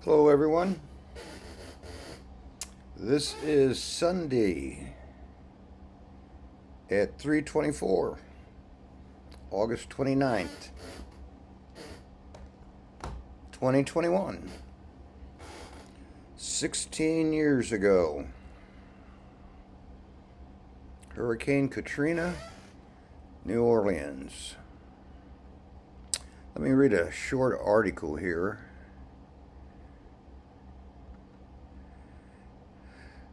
Hello everyone. This is Sunday at 3:24, August 29th, 2021. 16 years ago, Hurricane Katrina, New Orleans. Let me read a short article here.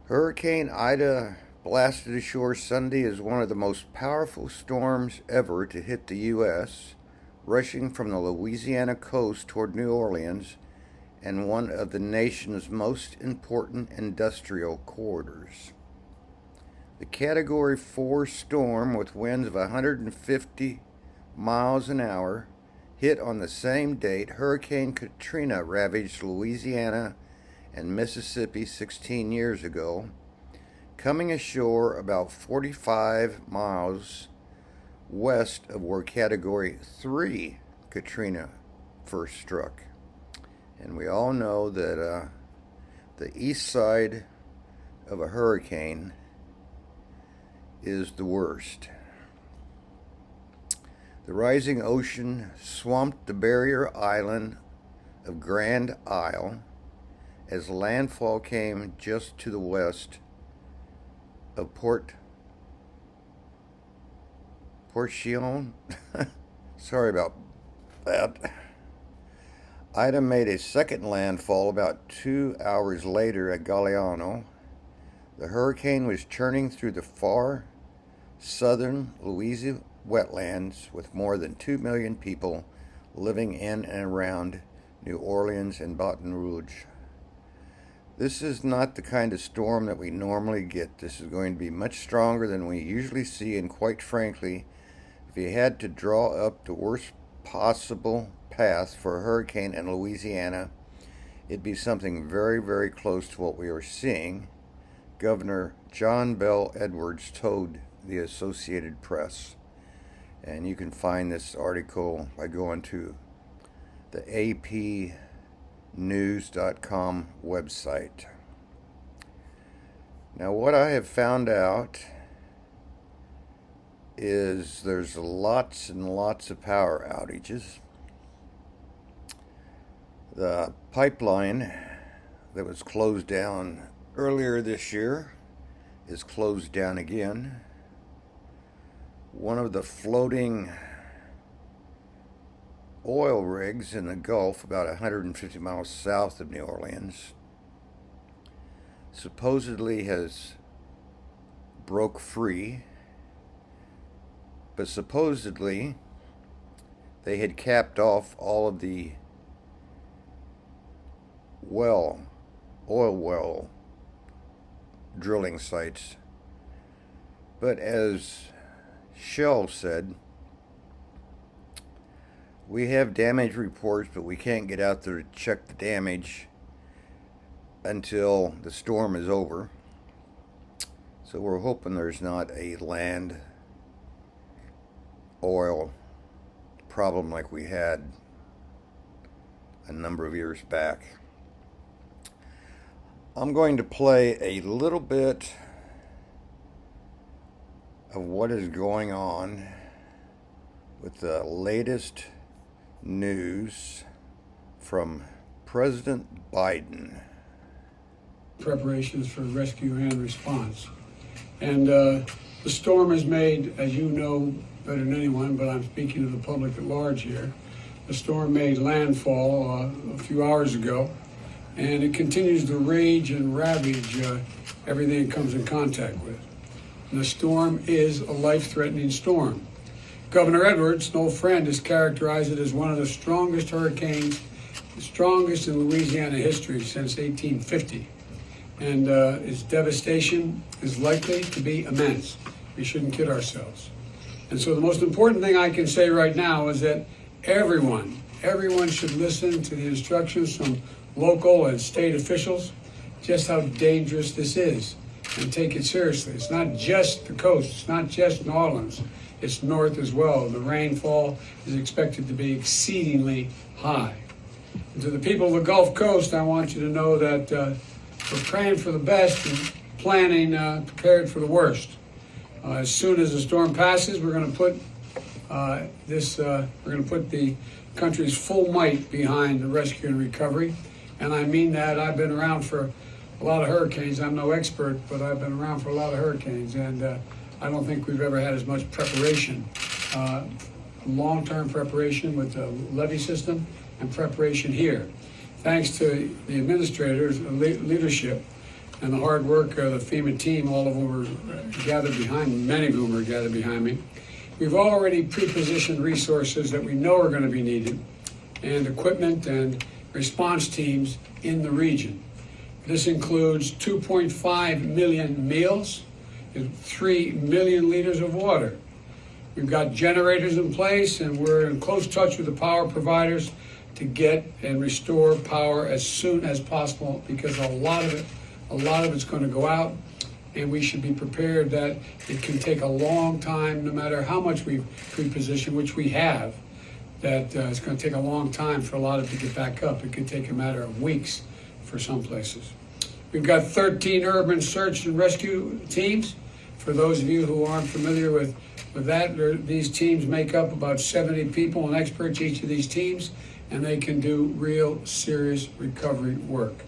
Hurricane Ida blasted ashore Sunday as one of the most powerful storms ever to hit the U.S., rushing from the Louisiana coast toward New Orleans and one of the nation's most important industrial corridors. The Category 4 storm, with winds of 150 miles an hour, hit on the same date Hurricane Katrina ravaged Louisiana and Mississippi 16 years ago, coming ashore about 45 miles west of where Category 3 Katrina first struck. And we all know that the east side of a hurricane is the worst. The rising ocean swamped the barrier island of Grand Isle as landfall came just to the west of Port Chillon. Sorry about that. Ida made a second landfall about 2 hours later at Galliano. The hurricane was churning through the far southern Louisiana wetlands, with more than 2 million people living in and around New Orleans and Baton Rouge. This is not the kind of storm that we normally get. This is going to be much stronger than we usually see, and quite frankly, if you had to draw up the worst possible path for a hurricane in Louisiana, it'd be something very, very close to what we are seeing, Governor John Bel Edwards told the Associated Press. And you can find this article by going to the apnews.com website. Now, what I have found out is there's lots and lots of power outages. The pipeline that was closed down earlier this year is closed down again. One of the floating oil rigs in the Gulf, about 150 miles south of New Orleans, supposedly has broke free, but supposedly they had capped off all of the oil well drilling sites. But as Shell said, we have damage reports, but we can't get out there to check the damage until the storm is over. So we're hoping there's not a land oil problem like we had a number of years back. I'm going to play a little bit of what is going on with the latest news from President Biden. Preparations for rescue and response. And the storm has made, as you know better than anyone, but I'm speaking to the public at large here, the storm made landfall a few hours ago, and it continues to rage and ravage everything it comes in contact with. And the storm is a life-threatening storm. Governor Edwards, an old friend, has characterized it as one of the strongest hurricanes, the strongest in Louisiana history since 1850. And its devastation is likely to be immense. We shouldn't kid ourselves. And so the most important thing I can say right now is that everyone should listen to the instructions from local and state officials, just how dangerous this is, and take it seriously. It's not just the coast, it's not just New Orleans, it's north as well. The rainfall is expected to be exceedingly high. To the people of the Gulf Coast, I want you to know that we're praying for the best and planning, prepared for the worst. As soon as the storm passes, we're going to put the country's full might behind the rescue and recovery. And I mean that. I've been around for a lot of hurricanes. I'm no expert, but I've been around for a lot of hurricanes. And I don't think we've ever had as much preparation, long-term preparation with the levee system and preparation here. Thanks to the administrators' leadership and the hard work of the FEMA team, all of whom are gathered behind me, many of whom are gathered behind me. We've already pre-positioned resources that we know are going to be needed and equipment and response teams in the region. This includes 2.5 million meals and 3 million liters of water. We've got generators in place, and we're in close touch with the power providers to get and restore power as soon as possible, because a lot of it's going to go out, and we should be prepared that it can take a long time, no matter how much we pre-position, which we have, that it's going to take a long time for a lot of it to get back up. It could take a matter of weeks for some places. We've got 13 urban search and rescue teams. For those of you who aren't familiar with that, these teams make up about 70 people and experts, each of these teams, and they can do real serious recovery work.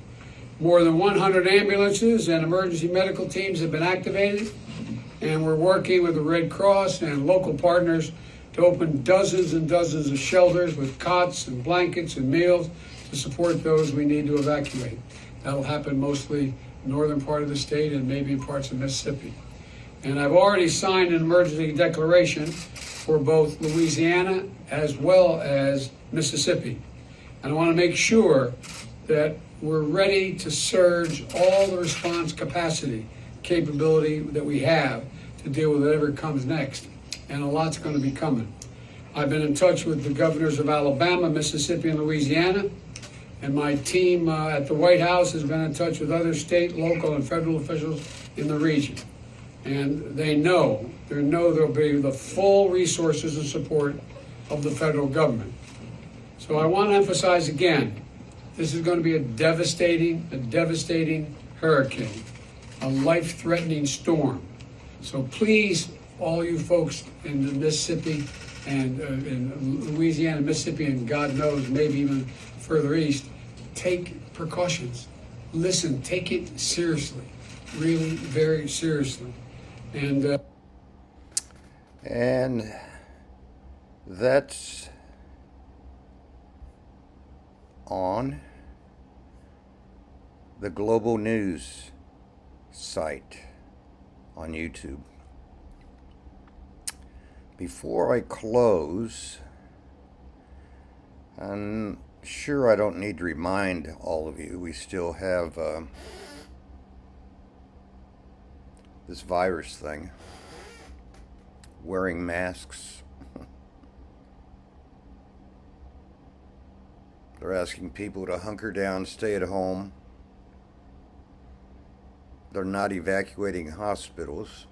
More than 100 ambulances and emergency medical teams have been activated, and we're working with the Red Cross and local partners to open dozens and dozens of shelters with cots and blankets and meals to support those we need to evacuate. That'll happen mostly northern part of the state and maybe in parts of Mississippi. And I've already signed an emergency declaration for both Louisiana as well as Mississippi. And I want to make sure that we're ready to surge all the response capability that we have to deal with whatever comes next. And a lot's going to be coming. I've been in touch with the governors of Alabama, Mississippi, and Louisiana. And my team at the White House has been in touch with other state, local, and federal officials in the region. And they know there'll be the full resources and support of the federal government. So I want to emphasize again, this is going to be a devastating hurricane, a life-threatening storm. So please, all you folks in the Mississippi and in Louisiana, Mississippi, and God knows, maybe even further east, take precautions. Listen, take it seriously, really very seriously. And that's on the Global News site on YouTube. Before I close, I'm sure I don't need to remind all of you, we still have this virus thing, wearing masks. They're asking people to hunker down, stay at home. They're not evacuating hospitals.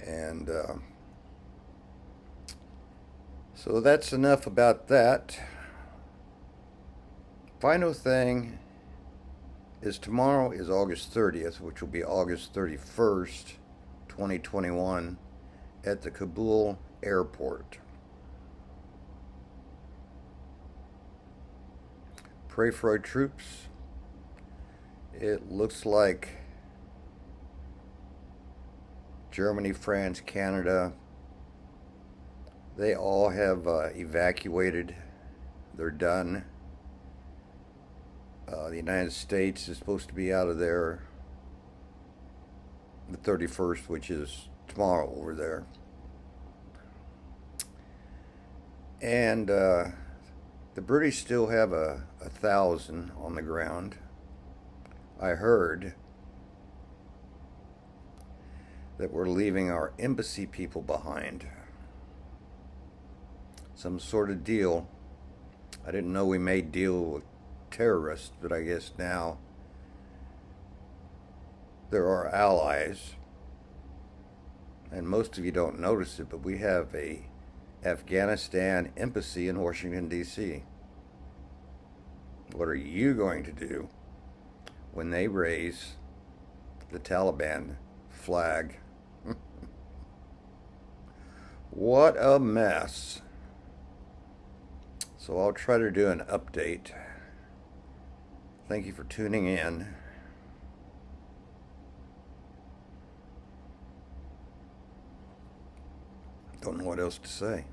And so that's enough about that. Final thing is tomorrow is August 30th, which will be August 31st, 2021, at the Kabul airport. Pray for our troops. It looks like Germany, France, Canada, they all have evacuated. They're done. The United States is supposed to be out of there the 31st, which is tomorrow over there. And the British still have 1,000 on the ground. I heard that we're leaving our embassy people behind. Some sort of deal. I didn't know we made deal with terrorists, but I guess now they're our allies. And most of you don't notice it, but we have a Afghanistan embassy in Washington, D.C. What are you going to do when they raise the Taliban flag? What a mess. So I'll try to do an update. Thank you for tuning in. Don't know what else to say.